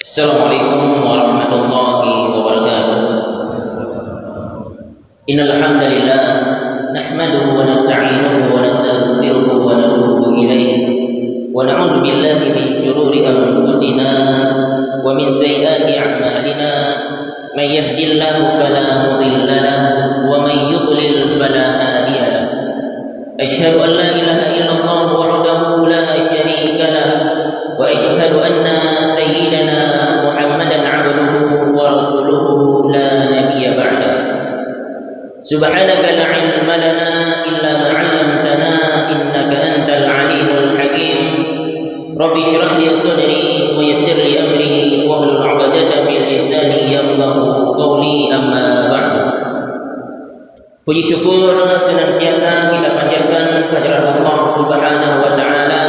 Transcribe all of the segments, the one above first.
Assalamualaikum warahmatullahi wabarakatuh. Innal hamdalillah nahmaduhu wa nasta'inuhu wa nastaghfiruhu wa natubu ilayh wa na'udzu billahi min shururi anfusina wa min sayyiati a'malina may yahdihillahu fala mudilla lahu wa may yudlil fala hadiya lahu. Asyhadu an la ilaha illallah wahdahu la syarika lahu wa asyhadu anna sayyidana Muhammadan 'abduhu wa rasuluhu la nabiyya ba'da. Subhanaka la 'ilma lana illa ma 'allamtana innaka antal 'alimul hakim. Rabbi shrah li sadri wa yassir li amri wahlul 'uqdatam min lisani yafqahu qawli, amma ba'du. Puji syukur senantiasa kita panjatkan kehadirat Allah Subhanahu wa taala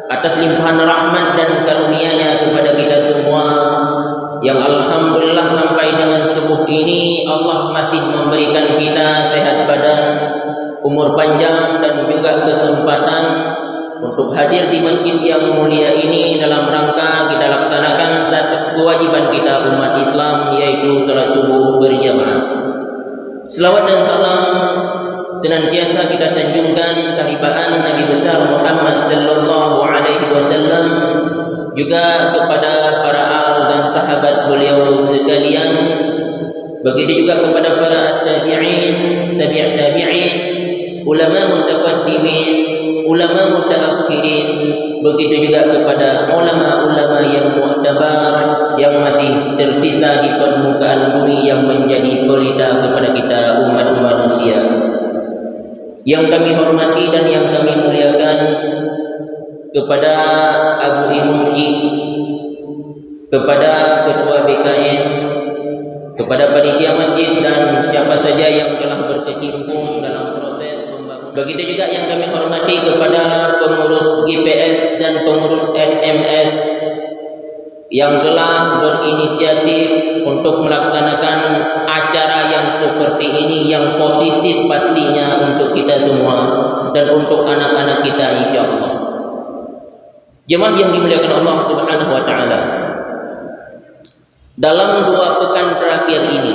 atas limpahan rahmat dan karunia-Nya kepada kita semua, yang alhamdulillah sampai dengan subuh ini Allah masih memberikan kita sehat badan, umur panjang dan juga kesempatan untuk hadir di masjid yang mulia ini dalam rangka kita laksanakan kewajiban kita umat Islam, yaitu salat subuh berjamaah. Selawat dan salam senantiasa kita sanjungkan kehadiran Nabi besar Muhammad sallallahu alaihi wasallam, juga kepada para al dan sahabat beliau sekalian, begitu juga kepada para tabi'in, tabi'in, ulama mutaqaddimin, ulama mutaakhirin, begitu juga kepada ulama-ulama yang mu'tabar yang masih tersisa di permukaan bumi, yang menjadi pelita kepada kita umat manusia. Yang kami hormati dan yang kami muliakan, kepada Abu Imumsi, kepada Ketua BKN, kepada panitia masjid dan siapa saja yang telah berkecimpung dalam proses pembangunan. Begitu juga yang kami hormati kepada pengurus GPS dan pengurus SMS yang telah berinisiatif untuk melaksanakan acara yang seperti ini, yang positif pastinya untuk kita semua dan untuk anak-anak kita insyaallah. Jemaah yang dimuliakan Allah Subhanahu wa taala, dalam 2 pekan terakhir ini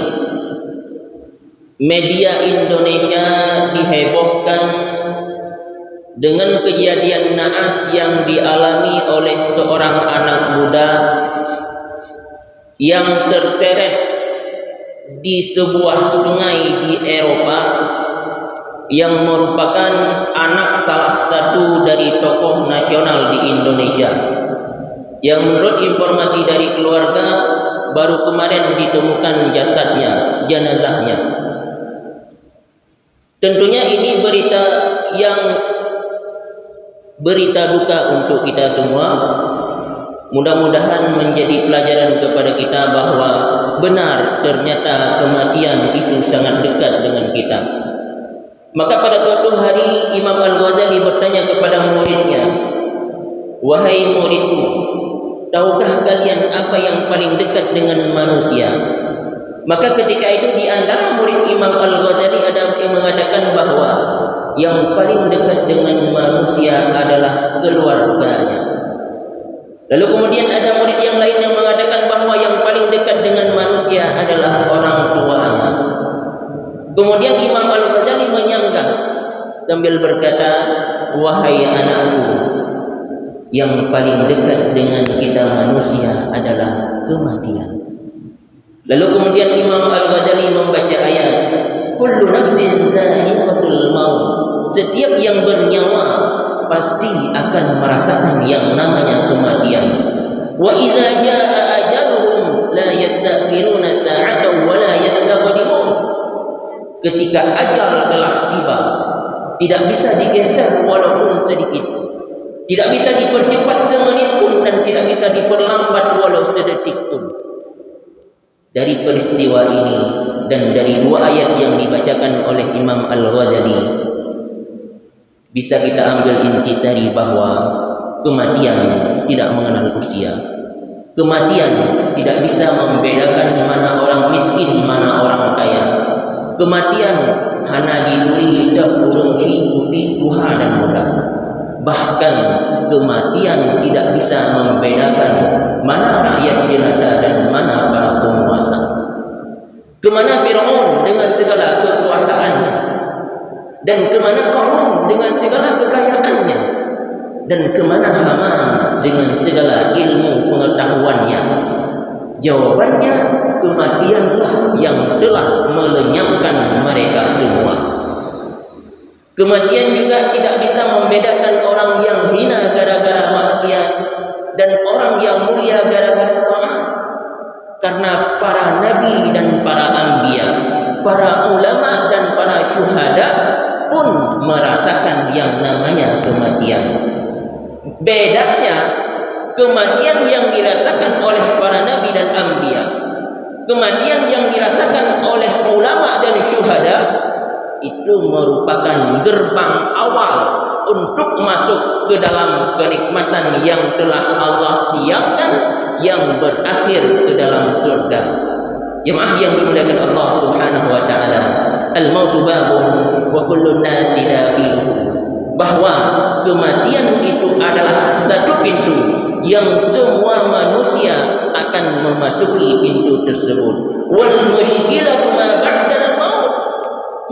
media Indonesia dihebohkan dengan kejadian naas yang dialami oleh seorang anak muda yang terseret di sebuah sungai di Eropa, yang merupakan anak salah satu dari tokoh nasional di Indonesia, yang menurut informasi dari keluarga baru kemarin ditemukan jasadnya, jenazahnya. Tentunya ini berita duka untuk kita semua. Mudah-mudahan menjadi pelajaran kepada kita bahwa benar ternyata kematian itu sangat dekat dengan kita. Maka pada suatu hari Imam Al-Ghazali bertanya kepada muridnya, "Wahai muridku, tahukah kalian apa yang paling dekat dengan manusia?" Maka ketika itu di antara murid Imam Al-Ghazali ada yang mengatakan bahwa yang paling dekat dengan manusia adalah keluarganya. Lalu kemudian ada murid yang lain yang mengatakan bahwa yang paling dekat dengan manusia adalah orang tuanya. Kemudian Imam Al-Ghazali menyanggah sambil berkata, "Wahai anakku, yang paling dekat dengan kita manusia adalah kematian." Lalu kemudian Imam Al-Ghazali membaca ayat, "Kullu nafsin dha'iqatul maut." Setiap yang bernyawa pasti akan merasakan yang namanya kematian. "Wa idza jaa ajaluhum la yastakhiruna sa'atan wa la yastaqdimun." Ketika ajal telah tiba, tidak bisa digeser walaupun sedikit, tidak bisa dipercepat semenit pun, dan tidak bisa diperlambat walau sedetik pun. Dari peristiwa ini dan dari 2 ayat yang dibacakan oleh Imam Al-Ghazali, bisa kita ambil intisari bahwa kematian tidak mengenal usia. Kematian tidak bisa membedakan mana orang miskin, mana orang kaya. Kematian hana diberi urung hidupi Tuhan dan muda. Bahkan kematian tidak bisa membedakan mana rakyat segala kekuasaannya, dan kemana Qarun dengan segala kekayaannya, dan kemana Haman dengan segala ilmu pengetahuannya? Jawabannya, kematianlah yang telah melenyapkan mereka semua. Kematian juga tidak bisa membedakan orang yang hina gara-gara maksiat dan orang yang mulia gara-gara taat. Karena para nabi dan para anbiya, para ulama dan para syuhada pun merasakan yang namanya kematian. Bedanya, kematian yang dirasakan oleh para nabi dan anbiya, kematian yang dirasakan oleh ulama dan syuhada, itu merupakan gerbang awal untuk masuk ke dalam kenikmatan yang telah Allah siapkan, yang berakhir ke dalam surga. Jemaah yang dimuliakan Allah Subhanahu wa taala, al-mautu babun wa kullu nasi dakhiluhu. Bahwa kematian itu adalah satu pintu yang semua manusia akan memasuki pintu tersebut. Wal mushkilatu ma ba'dal maut.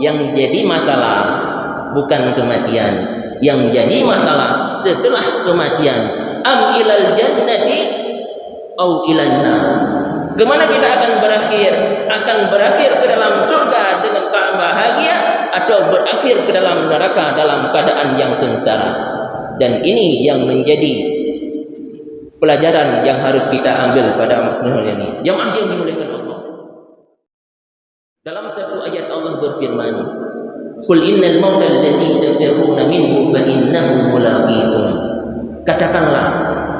Yang jadi masalah bukan kematian, yang jadi masalah setelah kematian. Am ilal jannati au ilan nar. Kemana kita akan berakhir? Akan berakhir ke dalam surga dengan bahagia, atau berakhir ke dalam neraka dalam keadaan yang sengsara. Dan ini yang menjadi pelajaran yang harus kita ambil pada masalah ini. Jemaah yang dimuliakan Allah, dalam satu ayat Allah berfirman, "Qul innal mauta allazi tafirruna minhu fa innahu mulaqikum." Katakanlah,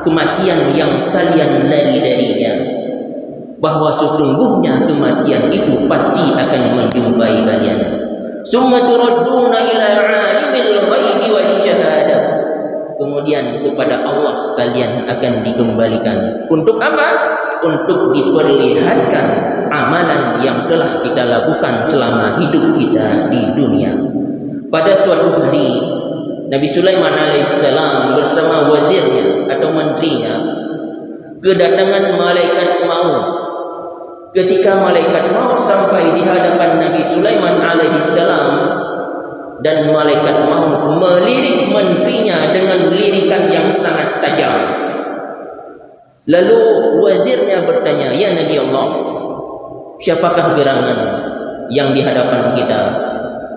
kematian yang kalian lari darinya, bahwa sesungguhnya kematian itu pasti akan menjumpai kalian. Summa turadduna ila alimil ghaibi wasyahadah. Kemudian kepada Allah kalian akan dikembalikan. Untuk apa? Untuk diperlihatkan amalan yang telah kita lakukan selama hidup kita di dunia. Pada suatu hari, Nabi Sulaiman alaihissalam bersama wazirnya atau menterinya kedatangan malaikat maut. Ketika malaikat maut sampai di hadapan Nabi Sulaiman alaihissalam, dan malaikat maut melirik menterinya dengan lirikan yang sangat tajam. Lalu wazirnya bertanya, "Ya Nabi Allah, siapakah gerangan yang di hadapan kita?"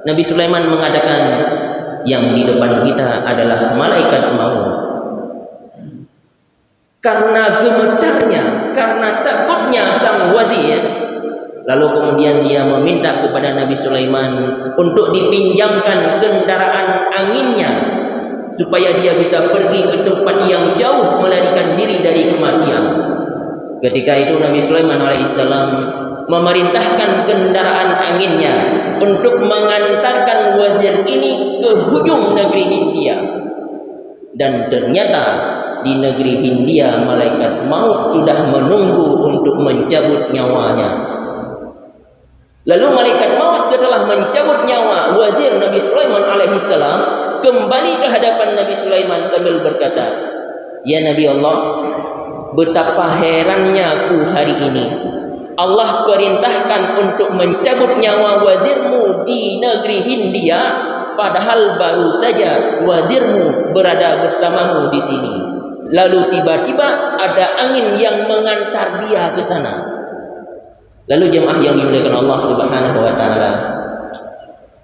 Nabi Sulaiman mengatakan, "Yang di depan kita adalah malaikat maut." Karena gemetarnya, karena takutnya sang wazir, lalu kemudian dia meminta kepada Nabi Sulaiman untuk dipinjamkan kendaraan anginnya, supaya dia bisa pergi ke tempat yang jauh, melarikan diri dari kematian. Ketika itu Nabi Sulaiman alaihissalam memerintahkan kendaraan anginnya untuk mengantarkan wazir ini ke hujung negeri Hindia. Dan ternyata di negeri Hindia malaikat maut sudah menunggu untuk mencabut nyawanya. Lalu malaikat maut setelah mencabut nyawa wazir Nabi Sulaiman alaihissalam kembali ke hadapan Nabi Sulaiman sambil berkata, "Ya Nabi Allah, betapa herannya aku hari ini. Allah perintahkan untuk mencabut nyawa wazirmu di negeri Hindia, padahal baru saja wazirmu berada bersamamu di sini. Lalu tiba-tiba ada angin yang mengantar dia ke sana." Lalu jemaah yang dimuliakan Allah Subhanahu wa taala,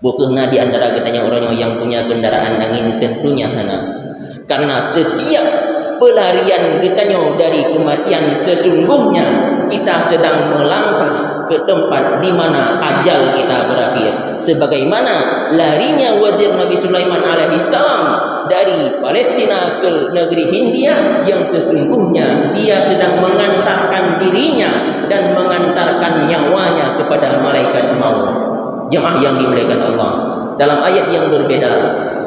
bukannya di antara katanya orang yang punya kendaraan angin? Tentunya sana. Karena setiap pelarian katanya dari kematian, sesungguhnya kita sedang melangkah ke tempat di mana ajal kita berakhir. Sebagaimana larinya wazir Nabi Sulaiman alaihissalam dari Palestina ke negeri Hindia, yang sesungguhnya dia sedang mengantarkan dirinya dan mengantarkan nyawanya kepada malaikat maut. Jemaah yang dimuliakan Allah, dalam ayat yang berbeda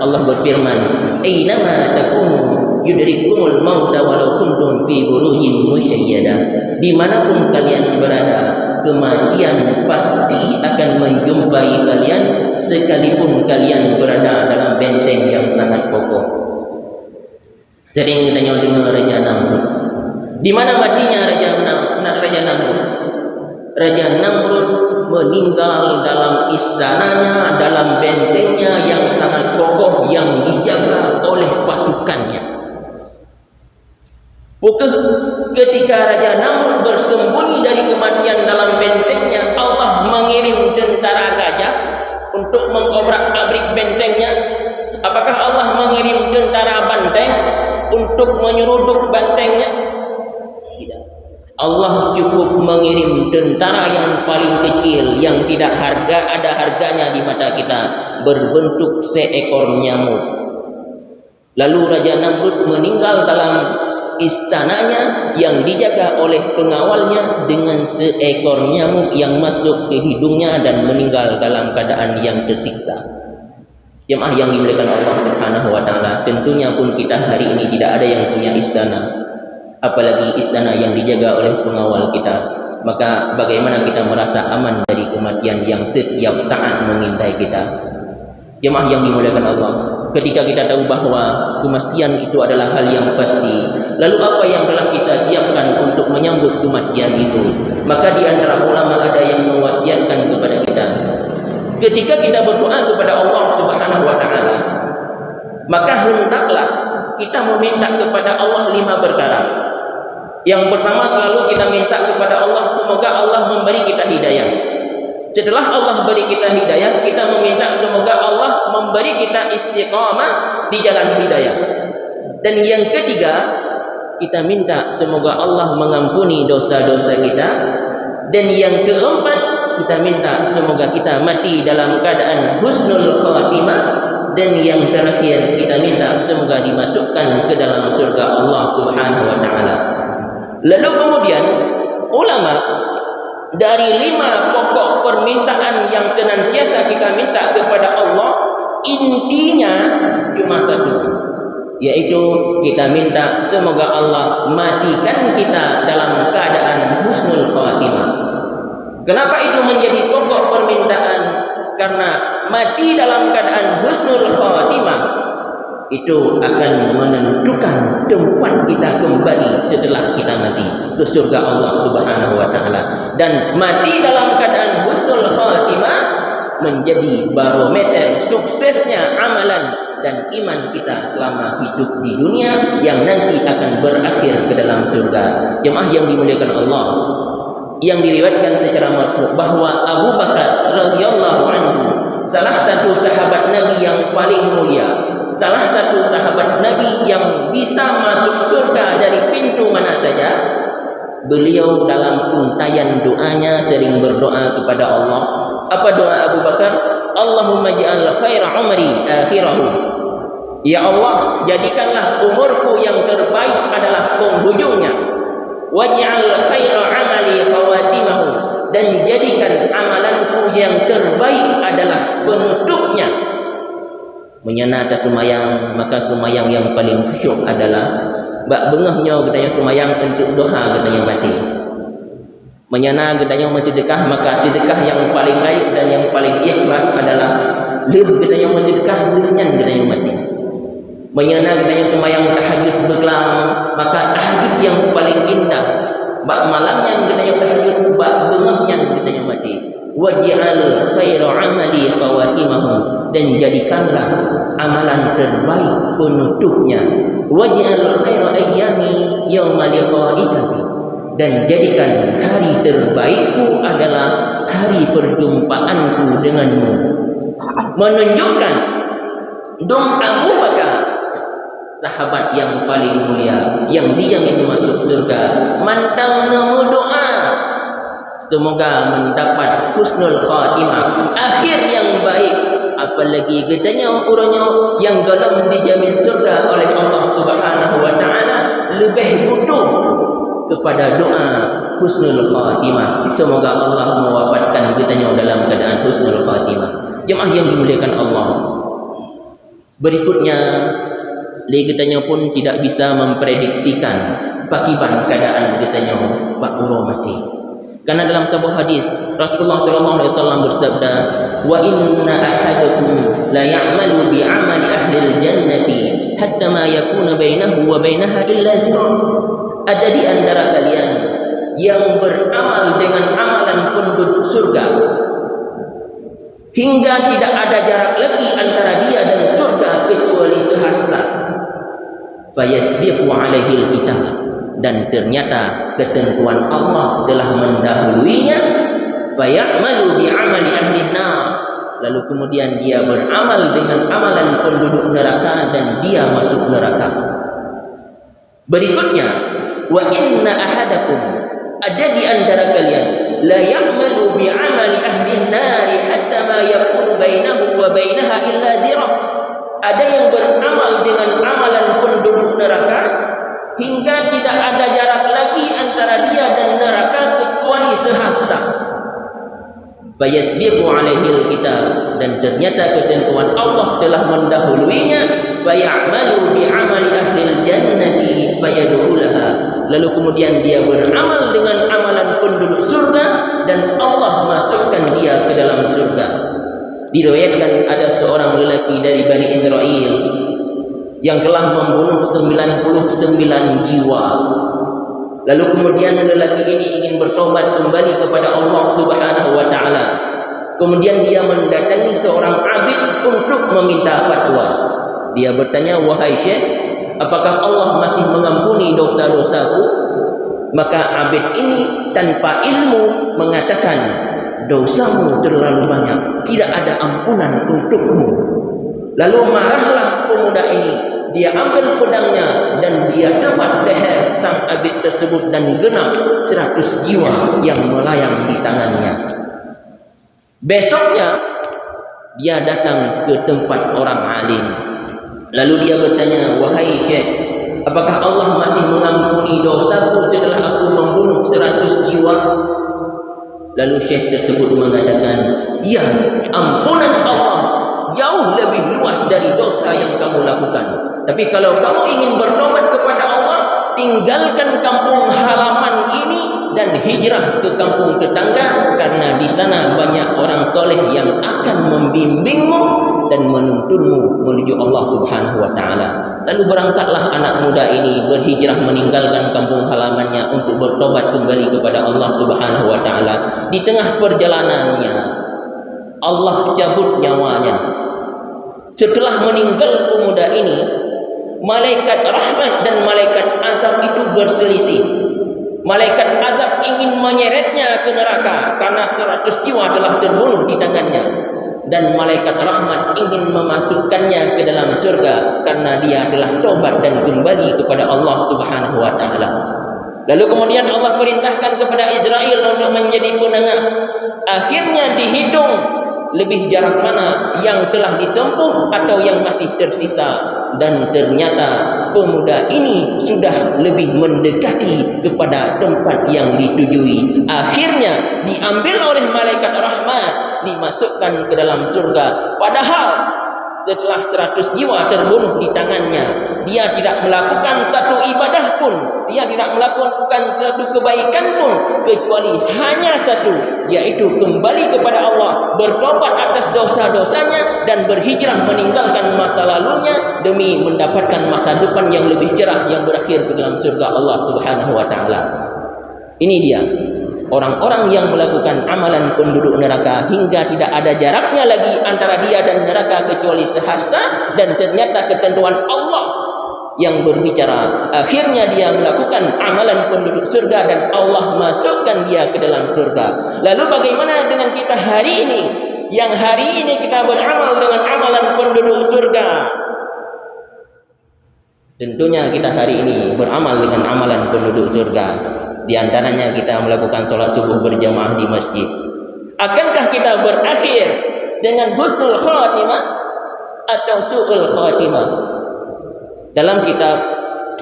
Allah berfirman, "Ainama takunu yudrikumul mauta walau kuntum fi burujin musyayyadah." Dimanapun kalian berada, kematian pasti akan menjumpai kalian, sekalipun kalian berada dalam benteng yang sangat kokoh. Sering kita dengar Raja Namrud. Di mana matinya Raja Namrud? Raja Namrud meninggal dalam istananya, dalam bentengnya yang sangat kokoh yang dijaga oleh pasukannya. Bukan ketika Raja Namrud bersembunyi dari kematian dalam bentengnya, Allah mengirim tentara gajah untuk mengobrak-abrik bentengnya. Apakah Allah mengirim tentara banteng untuk menyeruduk bantengnya? Tidak. Allah cukup mengirim tentara yang paling kecil, yang tidak ada harganya di mata kita, berbentuk seekor nyamuk. Lalu Raja Namrud meninggal dalam istananya yang dijaga oleh pengawalnya dengan seekor nyamuk yang masuk ke hidungnya dan meninggal dalam keadaan yang tersiksa. Jemaah yang dimuliakan Allah Subhanahu wa taala, tentunya pun kita hari ini tidak ada yang punya istana, apalagi istana yang dijaga oleh pengawal kita. Maka bagaimana kita merasa aman dari kematian yang setiap saat mengintai kita? Jemaah yang dimuliakan Allah, ketika kita tahu bahwa kematian itu adalah hal yang pasti, lalu apa yang telah kita siapkan untuk menyambut kematian itu? Maka di antara ulama ada yang mewasiatkan kepada kita, ketika kita berdoa kepada Allah Subhanahu wa taala, maka hendaklah kita meminta kepada Allah 5 perkara. Yang pertama, selalu kita minta kepada Allah semoga Allah memberi kita hidayah. Setelah Allah beri kita hidayah, kita meminta semoga Allah memberi kita istiqamah di jalan hidayah. Dan yang ketiga, kita minta semoga Allah mengampuni dosa-dosa kita. Dan yang keempat, kita minta semoga kita mati dalam keadaan husnul khatimah. Dan yang terakhir, kita minta semoga dimasukkan ke dalam surga Allah Subhanahu wa taala. Lalu kemudian ulama dari 5 pokok permintaan yang senantiasa kita minta kepada Allah, intinya cuma satu, yaitu kita minta semoga Allah matikan kita dalam keadaan husnul khatimah. Kenapa itu menjadi pokok permintaan? Karena mati dalam keadaan husnul khatimah itu akan menentukan tempat kita kembali setelah kita mati ke surga Allah Subhanahu wa taala. Dan mati dalam keadaan husnul khatimah menjadi barometer suksesnya amalan dan iman kita selama hidup di dunia yang nanti akan berakhir ke dalam surga. Jemaah yang dimuliakan Allah, yang diriwayatkan secara marfu bahwa Abu Bakar radhiyallahu anhu, salah satu sahabat Nabi yang paling mulia, salah satu sahabat Nabi yang bisa masuk surga dari pintu mana saja, beliau dalam untayan doanya sering berdoa kepada Allah. Apa doa Abu Bakar? Allahumma ja'al khaira umri akhirahu. Ya Allah, jadikanlah umurku yang terbaik adalah penghujungnya. Waj'al khaira amali khawatimahu. Dan jadikan amalanku yang terbaik adalah penutupnya. Menyana atas sumayang, maka sumayang yang paling khusyuk adalah bak bengahnya gedanya sumayang untuk doha gedanya mati. Menyana gedanya mensedekah, maka sedekah yang paling baik dan yang paling ikhlas adalah leh gedanya mensedekah, lehnya gedanya mati. Menyana gedanya sumayang tahajud berkelang, maka tahajud yang paling indah bak malamnya gedanya tahajud, bak bengahnya gedanya mati. Waj'al khairu amali khawatimahu. Dan jadikanlah amalan terbaik penutupnya. Waj'al khairu ayyami yauma liqa'ika. Dan jadikan hari terbaikku adalah hari perjumpaanku denganmu. Menunjukkan dong Abu Bakar, sahabat yang paling mulia, yang dijamin masuk surga, mantang nemu doa semoga mendapat husnul khatimah, akhir yang baik. Apalagi gedanya orangnya yang dalam dijamin surga oleh Allah Subhanahu wa taala lebih butuh kepada doa husnul khatimah. Semoga Allah mewafatkan gedanya dalam keadaan husnul khatimah. Jemaah yang dimuliakan Allah, berikutnya gedanya pun tidak bisa memprediksikan bagaimana keadaan gedanya bakuro mati. Karena dalam sebuah hadis Rasulullah SAW bersabda, wa inna ahadakum la ya'malu bi 'amali ahli al-jannati hatta ma yakuna bainahu wa bainaha illa zira'. Ada di antara kalian yang beramal dengan amalan penduduk surga hingga tidak ada jarak lagi antara dia dan surga kecuali sehasta. Fayasbiqu alaihil kitab, dan ternyata ketentuan Allah telah mendahuluinya. Fayamalu bi'amali ahli nar, lalu kemudian dia beramal dengan amalan penduduk neraka dan dia masuk neraka. Berikutnya, wa inna ahadakum, ada di antara kalian, la ya'malu bi'amali ahli an-nar hatta ma yakunu bainahu wa bainaha illa dirah. Ada yang beramal dengan amalan penduduk neraka hingga tidak ada jarak lagi antara dia dan neraka kecuali sehasta. Fayasbiqu alaihil kitab, dan ternyata ketentuan Allah telah mendahuluinya. Fayamalu bi'amali ahlil jannati fayadkhulaha, lalu kemudian dia beramal dengan amalan penduduk surga dan Allah masukkan dia ke dalam surga. Diriwayatkan ada seorang lelaki dari Bani Israel yang telah membunuh 99 jiwa. Lalu kemudian lelaki ini ingin bertobat kembali kepada Allah Subhanahu wa taala. Kemudian dia mendatangi seorang abid untuk meminta fatwa. Dia bertanya, "Wahai Syekh, apakah Allah masih mengampuni dosa-dosaku?" Maka abid ini tanpa ilmu mengatakan, "Dosamu terlalu banyak, tidak ada ampunan untukmu." Lalu marahlah pemuda ini. Dia ambil pedangnya dan dia tebas leher sang abid tersebut dan genap 100 jiwa yang melayang di tangannya. Besoknya dia datang ke tempat orang alim. Lalu dia bertanya, "Wahai Syekh, apakah Allah masih mengampuni dosaku setelah aku membunuh 100 jiwa?" Lalu Syekh tersebut mengatakan, "Ya, ampunan Allah jauh lebih luas dari dosa yang kamu lakukan. Tapi kalau kamu ingin bertobat kepada Allah, tinggalkan kampung halaman ini dan hijrah ke kampung tetangga, karena di sana banyak orang soleh yang akan membimbingmu dan menuntunmu menuju Allah Subhanahu wa taala." Lalu berangkatlah anak muda ini berhijrah meninggalkan kampung halamannya untuk bertobat kembali kepada Allah Subhanahu wa taala. Di tengah perjalanannya Allah cabut nyawanya. Setelah meninggal pemuda ini, malaikat rahmat dan malaikat azab itu berselisih. Malaikat azab ingin menyeretnya ke neraka karena 100 jiwa telah terbunuh di tangannya, dan malaikat rahmat ingin memasukkannya ke dalam surga karena dia telah tobat dan kembali kepada Allah Subhanahu wa taala. Lalu kemudian Allah perintahkan kepada Israel untuk menjadi penengah. Akhirnya dihitung lebih jarak mana yang telah ditempuh atau yang masih tersisa, dan ternyata pemuda ini sudah lebih mendekati kepada tempat yang ditujui. Akhirnya diambil oleh malaikat rahmat, dimasukkan ke dalam surga. Padahal setelah 100 jiwa terbunuh di tangannya, dia tidak melakukan satu ibadah pun, dia tidak melakukan satu kebaikan pun, kecuali hanya satu, yaitu kembali kepada Allah, bertobat atas dosa-dosanya dan berhijrah meninggalkan masa lalunya demi mendapatkan masa depan yang lebih cerah yang berakhir ke dalam surga Allah Subhanahu wa taala. Ini dia orang-orang yang melakukan amalan penduduk neraka hingga tidak ada jaraknya lagi antara dia dan neraka kecuali sehasta, dan ternyata ketentuan Allah yang berbicara. Akhirnya dia melakukan amalan penduduk surga dan Allah masukkan dia ke dalam surga. Lalu bagaimana dengan kita hari ini, yang hari ini kita beramal dengan amalan penduduk surga? Tentunya kita hari ini beramal dengan amalan penduduk surga. Di antaranya kita melakukan sholat subuh berjamaah di masjid. Akankah kita berakhir dengan husnul khatimah atau su'ul khatimah? Dalam kitab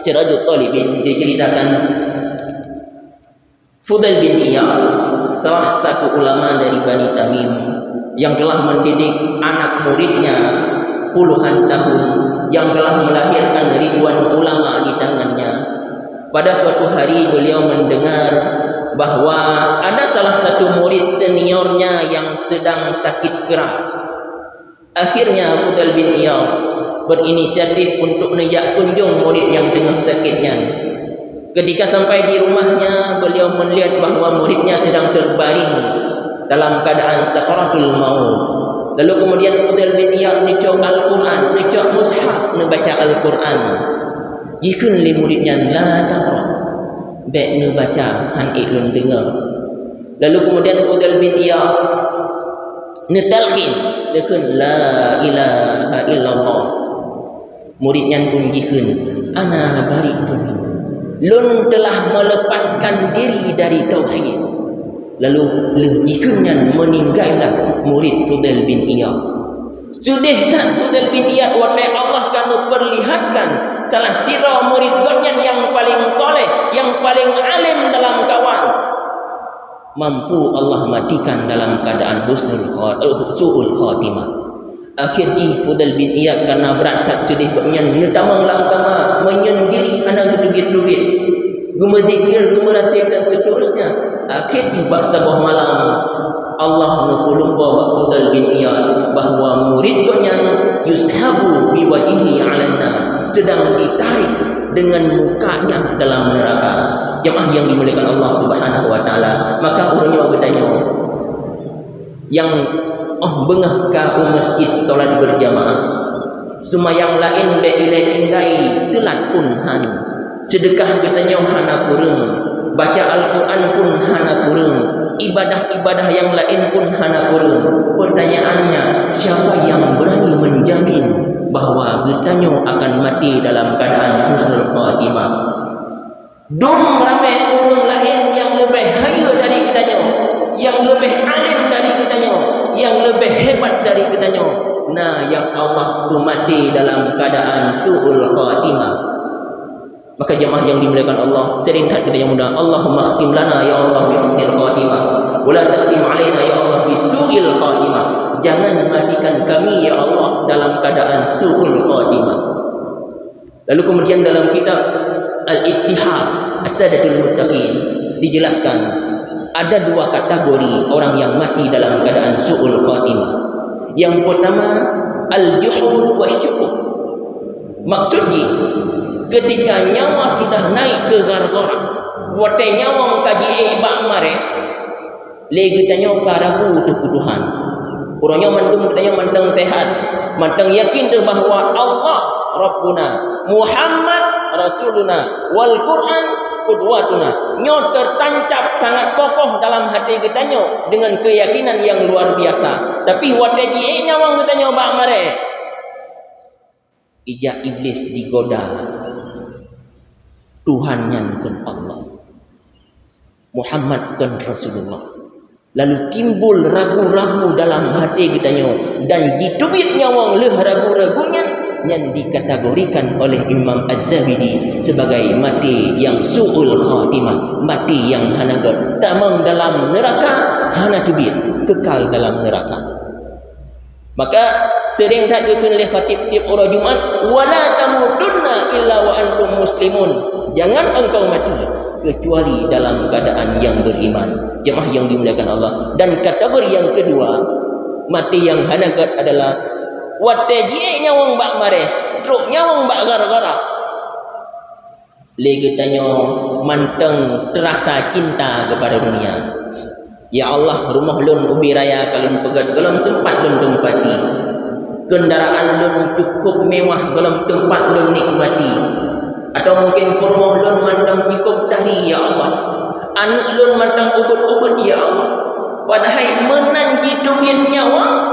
Sirajul Talibin diceritakan Fudail bin Iyad, salah satu ulama dari Bani Tamim yang telah mendidik anak muridnya puluhan tahun, yang telah melahirkan ribuan ulama di tangannya. Pada suatu hari beliau mendengar bahwa ada salah satu murid seniornya yang sedang sakit keras. Akhirnya Fudail bin Iyad berinisiatif untuk menjak kunjung murid yang tengah sakitnya. Ketika sampai di rumahnya, beliau melihat bahwa muridnya sedang terbaring dalam keadaan sakaratul maut. Lalu kemudian Fudail bin Iyad necok Al-Quran, necok mushaf, baca Al-Quran. Jikun li muridnya la taqra. Baik ne baca han iklun dengar. Lalu kemudian Fudail bin Iyad netalqin dekun la ilaha illallah. Muridnya pun jikun ana bari'un. Lun telah melepaskan diri dari tauhid. Lalu jikunnya meninggallah murid Fudail bin Iyad. Sudah tak Fudail bin Iyad wahai Allah kanu perlihatkan salah cira murid ganya yang paling soleh, yang paling alim dalam kawan. Mampu Allah matikan dalam keadaan su'ul khatimah. Akhirnya Fudail bin Iyad karena berangkat sedih bernian netamang langkama menyendiri anak gedugit-dugit gemezikir gemeratib dan seterusnya. Akhirnya sebuah malam Allah nupulumpa Fudail bin Iyad bahawa muridnya yushabu biwajihi alana sedang ditarik dengan mukanya dalam neraka. Jemaah yang dimuliakan Allah Subhanahu wa taala, maka urangnya bertanya yang bengah ka masjid solat berjamaah sumayang lain be ilai tinggai telat pun han sedekah bertanya hana kurang, baca Al-Quran pun hana kurang, ibadah-ibadah yang lain pun hana kurang. Pertanyaannya, siapa yang berani menjamin bahawa bertanya akan mati dalam keadaan husnul khatimah? Dom ramai orang lain yang lebih kaya dari ketanya, yang lebih alim dari ketanya, yang lebih hebat dari ketanya. Nah, yang Allah tu mati dalam keadaan su'ul khatimah. Maka jemaah yang dimuliakan Allah, sering kita yang mudah, Allahumma khtim lana ya Allah bi husnil khatimah, wa la taqtim alaina ya Allah bi su'il khatimah. Jangan matikan kami ya Allah dalam keadaan su'ul khatimah. Lalu kemudian dalam kitab Al-Ittihad As-Sadatul Muttaqin dijelaskan ada dua kategori orang yang mati dalam keadaan su'ul khatimah. Yang pertama al-juhud wa syukuk. Maksudnya ketika nyawa sudah naik ke gargara, wate nyawa kaji bak mare, lagi tanya ka ragu tu Tuhan. Orangnya mandung katanya mandang sehat, mandang yakin dah bahawa Allah Rabbuna, Muhammad Rasuluna, wal Quran qudwatuna. Nyo tertancap sangat kokoh dalam hati katanya dengan keyakinan yang luar biasa. Tapi wate ji nyawa katanya bak mare, ijak iblis digoda. Tuhan kan Allah, Muhammad kan Rasulullah. Lalu timbul ragu-ragu dalam hati kitanya, dan jitubit nyawang leh ragu-ragunya yang dikategorikan oleh Imam Az-Zabidi sebagai mati yang su'ul khatimah, mati yang hanagat tamang dalam neraka, hana tubit kekal dalam neraka. Maka sering tak oleh khatib-tib orang Jumat, wala tamutunna illa wa antum muslimun. Jangan engkau mati kecuali dalam keadaan yang beriman. Jemaah yang dimuliakan Allah. Dan kategori yang kedua, mati yang hanagat adalah wateji nyawang bak mare, truk nyawang bak gara-gara. Lagi tanya manteng terasa cinta kepada dunia. Ya Allah, rumah lun ubi raya kalian pegat dalam tempat lun tempati. Kendaraan lun cukup mewah dalam tempat lun nikmati. Atau mungkin kurma lun mandang cukup dari ya Allah, anak lun mandang ubud-ubud ya Allah. Padahal menanji duit nyawa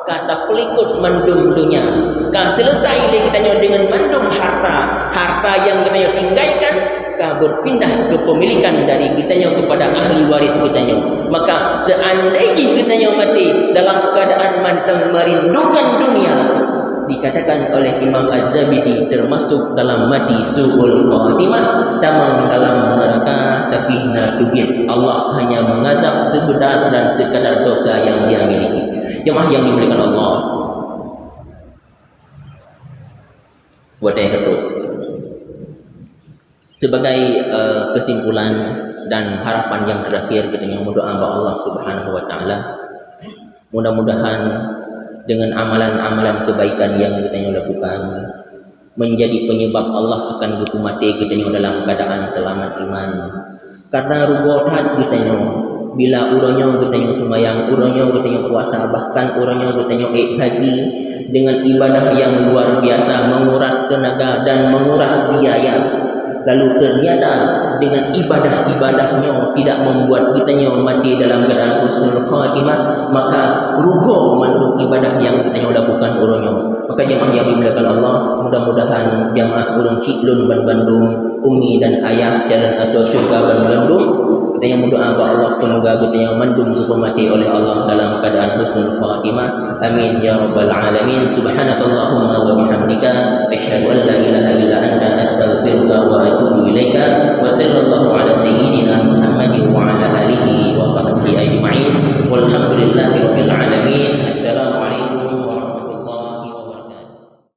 kata pelikut mendum dunia. Kau selesai lagi tanya dengan mendum harta yang kita tinggalkan, kau berpindah kepemilikan dari kitanya kepada ahli waris kitanya. Maka seandainya kitanya mati dalam keadaan mandang merindukan dunia, dikatakan oleh Imam Az-Zabidi termasuk dalam mati su'ul khatimah, tamang dalam neraka, tapi nadugit Allah hanya mengadab sebedar dan sekadar dosa yang dia miliki. Jemaah yang dimuliakan Allah, buat yang ketut sebagai kesimpulan dan harapan yang terakhir, kita yang berdoa kepada Allah Subhanahu wa taala, mudah-mudahan dengan amalan-amalan kebaikan yang kita lakukan menjadi penyebab Allah akan butuh mati kita dalam keadaan selamat iman. Karena rugotat kita bila urangnya katanya sembahyang, urangnya katanya puasa, bahkan urangnya katanya haji dengan ibadah yang luar biasa, menguras tenaga dan menguras biaya. Lalu ternyata dengan ibadah-ibadahnya tidak membuat kitanya mati dalam keadaan husnul khatimah, maka rugo mandung ibadah yang kitanya lakukan urangnya. Maka jemaah yang dimuliakan Allah, mudah-mudahan jemaah urang Ciklun Ban Bandung, umi dan ayah jalan asal surga Ban Bandung, kita yang berdoa kepada Allah semoga kita yang mandung dihormati oleh Allah dalam keadaan husnul khatimah. Amin ya rabbal alamin. Subhanakallahumma wa bihamdika asyhadu an la ilaha illa anta astaghfiruka wa atubu ilaika. Wa sallallahu ala sayyidina Muhammadin wa ala alihi wa sahbihi